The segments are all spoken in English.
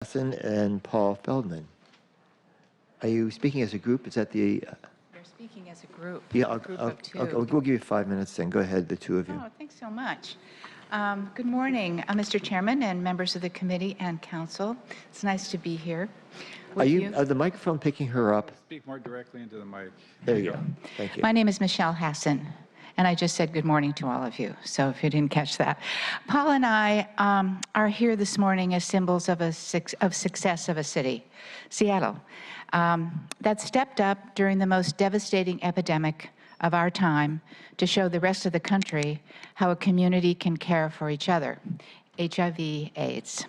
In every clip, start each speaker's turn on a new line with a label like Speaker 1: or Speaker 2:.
Speaker 1: Hassan and Paul Feldman. Are you speaking as a group? Is that the...
Speaker 2: They're speaking as a group.
Speaker 1: Yeah,
Speaker 2: Of two.
Speaker 1: we'll give you 5 minutes then. Go ahead, the two of you.
Speaker 2: Oh, thanks so much. Good morning, Mr. Chairman and members of the committee and council. It's nice to be here with you.
Speaker 1: Are the microphone picking her up?
Speaker 3: Speak more directly into the mic.
Speaker 1: There you go. Thank you.
Speaker 2: My name is Michelle Hassan, and I just said good morning to all of you, so if you didn't catch that. Paul and I are here this morning as symbols of success of a city, Seattle, that stepped up during the most devastating epidemic of our time to show the rest of the country how a community can care for each other, HIV/AIDS.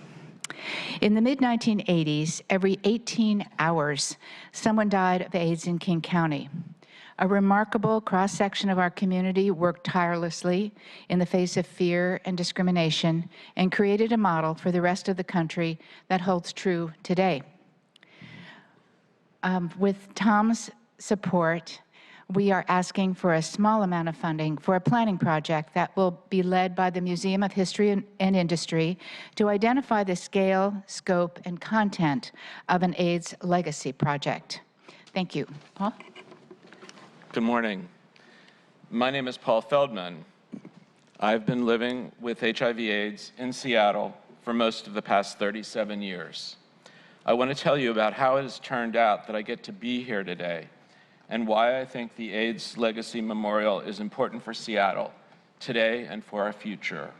Speaker 2: In the mid-1980s, every 18 hours, someone died of AIDS in King County. A remarkable cross-section of our community worked tirelessly in the face of fear and discrimination and created a model for the rest of the country that holds true today. With Tom's support, we are asking for a small amount of funding for a planning project that will be led by the Museum of History and Industry to identify the scale, scope, and content of an AIDS legacy project. Thank you. Paul?
Speaker 4: Good morning. My name is Paul Feldman. I've been living with HIV/AIDS in Seattle for most of the past 37 years. I want to tell you about how it has turned out that I get to be here today and why I think the AIDS Legacy Memorial is important for Seattle today and for our future.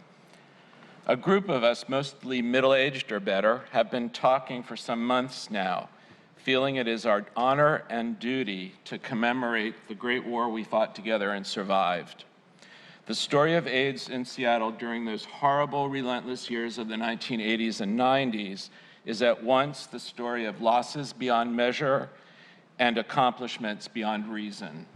Speaker 4: A group of us, mostly middle-aged or better, have been talking for some months now, feeling it is our honor and duty to commemorate the great war we fought together and survived. The story of AIDS in Seattle during those horrible, relentless years of the 1980s and 90s is at once the story of losses beyond measure and accomplishments beyond reason.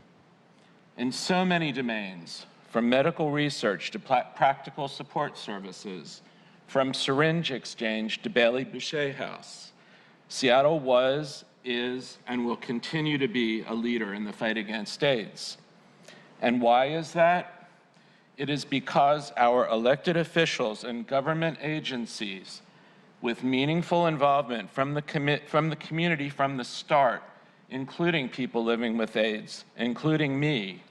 Speaker 4: In so many domains, from medical research to practical support services, from syringe exchange to Bailey Boucher House, Seattle was, is, and will continue to be a leader in the fight against AIDS. And why is that? It is because our elected officials and government agencies with meaningful involvement from the community from the start, including people living with AIDS, including me,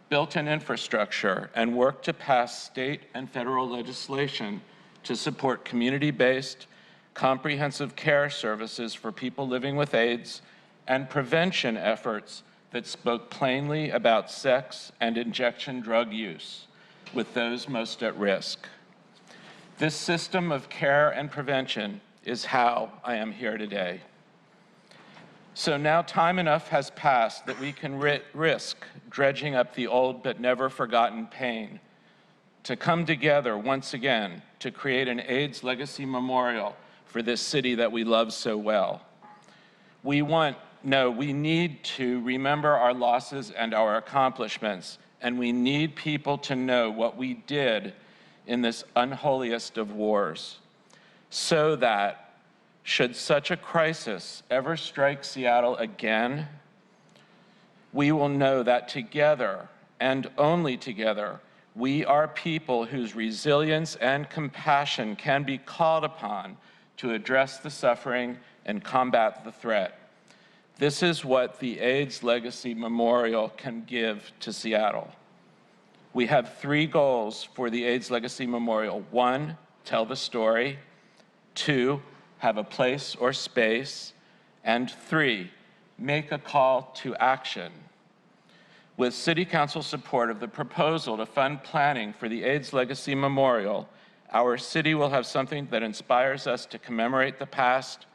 Speaker 4: built an infrastructure and worked to pass state and federal legislation to support community-based, comprehensive care services for people living with AIDS and prevention efforts that spoke plainly about sex and injection drug use with those most at risk. This system of care and prevention is how I am here today. So now time enough has passed that we can risk dredging up the old but never forgotten pain to come together once again to create an AIDS Legacy Memorial for this city that we love so well. We need to remember our losses and our accomplishments, and we need people to know what we did in this unholiest of wars, so that should such a crisis ever strike Seattle again, we will know that together, and only together, we are people whose resilience and compassion can be called upon to address the suffering and combat the threat. This is what the AIDS Legacy Memorial can give to Seattle. We have 3 goals for the AIDS Legacy Memorial. 1, tell the story. 2, have a place or space. And 3, make a call to action. With City Council support of the proposal to fund planning for the AIDS Legacy Memorial, our city will have something that inspires us to commemorate the past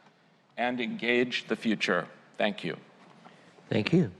Speaker 4: and engage the future. Thank you.
Speaker 1: Thank you.